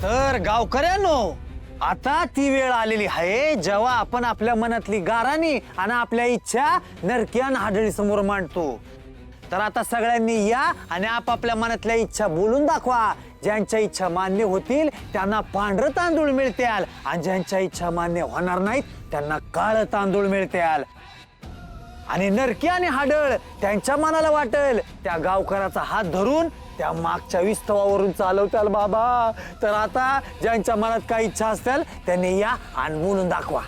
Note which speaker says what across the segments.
Speaker 1: तर गावकऱ्यांनो, आता ती वेळ आलेली आहे जेव्हा आपण आपल्या मनातली गाराणी आणि आपल्या इच्छा नरक्या आणि हाडळी समोर मांडतो. तर आता सगळ्यांनी या आणि आपापल्या मनातल्या इच्छा बोलून दाखवा. ज्यांच्या इच्छा मान्य होतील त्यांना पांढरं तांदूळ मिळतील आणि ज्यांच्या इच्छा मान्य होणार नाहीत त्यांना काळं तांदूळ मिळतील. आणि नरकी आणि हाडळ त्यांच्या मनाला वाटेल त्या गावकऱ्याचा हात धरून त्या मागच्या विस्तवावरून चालवताल बाबा. तर आता ज्यांच्या मनात काही इच्छा असतील त्यांनी या आणि बोलून दाखवा.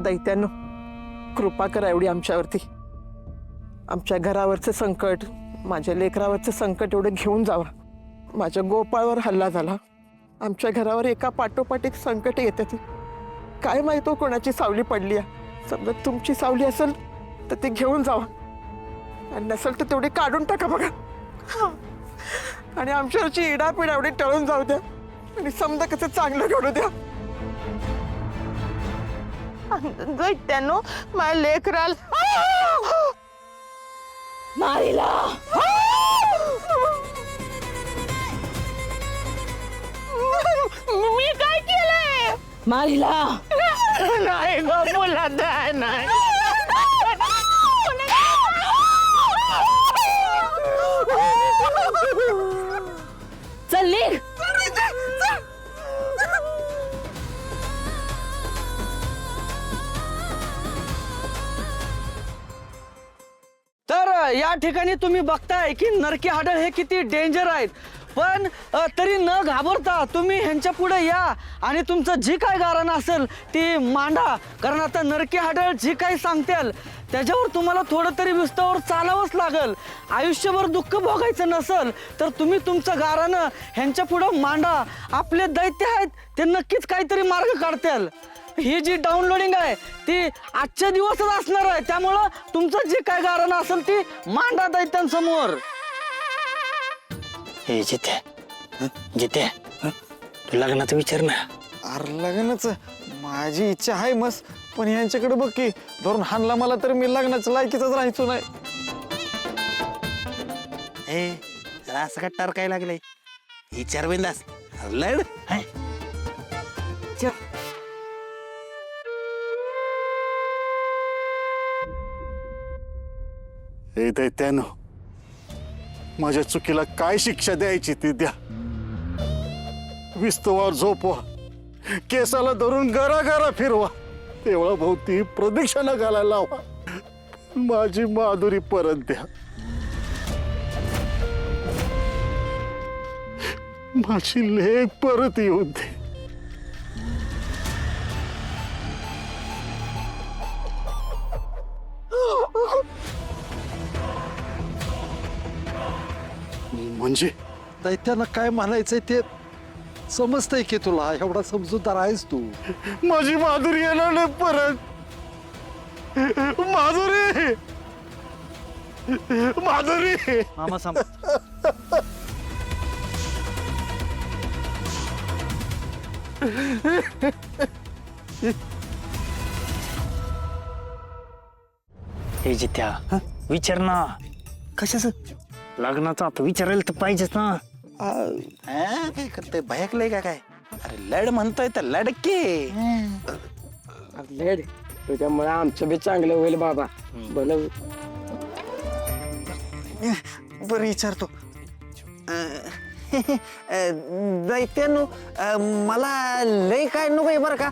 Speaker 2: दैत्यानो, कृपा करा एवढी आमच्यावरती. आमच्या घरावरचं संकट, माझ्या लेकरावरचं संकट एवढं घेऊन जावा. माझ्या गोपाळवर हल्ला झाला. आमच्या घरावर एका पाठोपाठ एक संकट येते. ती काय माहित हो कोणाची सावली पडली आहे. समजा तुमची सावली असेल तर ते घेऊन जावा आणि नसेल तर तेवढे काढून टाका बघा. आणि आमच्यावरची इडापिडा एवढी टळून जाऊ द्या आणि समजा कसं चांगलं घडू द्या. दैत्यानो, माझ्या लेकराला
Speaker 3: मारीला.
Speaker 2: मी काय केलंय?
Speaker 3: मारीला.
Speaker 2: नाही ग मुला नाही
Speaker 3: चल निघ.
Speaker 4: तर या ठिकाणी तुम्ही बघताय की नरकी हाडळ हे किती डेंजर आहेत. पण तरी न घाबरता तुम्ही ह्यांच्या पुढे या आणि तुमचं जी काय गारण असेल ती मांडा. कारण आता नरकी हाडळ जी काही सांगतील त्याच्यावर तुम्हाला थोडं तरी विस्तावर चालावंच लागल. आयुष्यभर दुःख भोगायचं नसल तर तुम्ही तुमचं गारानं ह्यांच्या पुढं मांडा. आपले दैत्य आहेत ते नक्कीच काहीतरी मार्ग काढतील. ही जी डाउनलोडिंग आहे ती आजच्या दिवसच असणार आहे. त्यामुळं तुमचं जे काय गारण असेल ती मांडा दैत्यांसमोर.
Speaker 1: हे जिथे जिथे तू लग्नाचं विचार ना.
Speaker 5: अरे लग्नाचं माझी इच्छा आहे मस्त, पण यांच्याकडे बघ की धरून हाणला मला तर मी लग्नाचं लायकीचाच राहायचो नाही.
Speaker 6: ए जरा असं का टरकाय लागलंय? विचार बिंदास लढ.
Speaker 7: हे दैत्यानो, माझ्या चुकीला काय शिक्षा द्यायची ती द्या. विस्तवावर झोपवा, केसाला धरून गरा फिरवा, तेवढा भोवती प्रदक्षिणा घालायला लावा. माझी माधुरी परत द्या. माझी लेक परत येऊ दे.
Speaker 8: म्हणजे दैत्यानं काय म्हणायचंय ते समजतंय की तुला? एवढा समजूतदार आहेस तू.
Speaker 7: माझी माधुरी येणार नाही परत. माधुरी, माधुरी.
Speaker 4: मामा सांग.
Speaker 1: हे जित्या विचार ना.
Speaker 6: कशाच
Speaker 1: लग्नाचं आता विचारायला तर पाहिजेच ना.
Speaker 6: काय करतोय? भयकलंय का काय? अरे लढ म्हणतोय तर लढके.
Speaker 2: लेड तुझ्यामुळे आमचं बी चांगलं होईल बाबा. भलं
Speaker 1: बरं विचारतो. दैत्यानो, मला लय काय नकोय बरं का.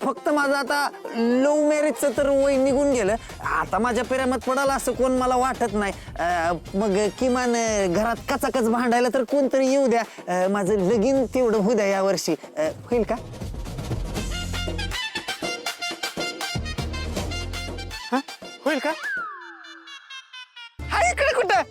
Speaker 1: फक्त माझं आता लव्ह मॅरेजचं तर वय निघून गेलं. आता माझ्या प्रेमात पडाला असं कोण मला वाटत नाही. मग किमान घरात कचाकच भांडायला तर कोणतरी येऊ द्या. माझं लगीन तेवढं होऊ द्या यावर्षी. होईल का? होईल का? हा इकडे कुठं?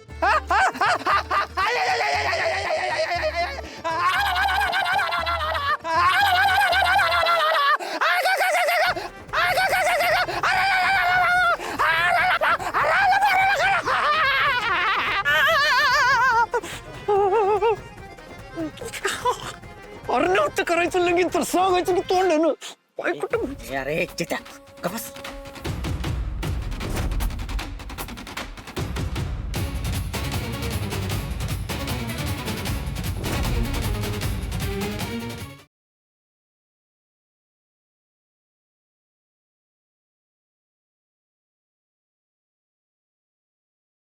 Speaker 1: अरे नव्हतं करायचं लगीन तर सांगायचं की तोंड ना.
Speaker 3: अरे चित्या का बस.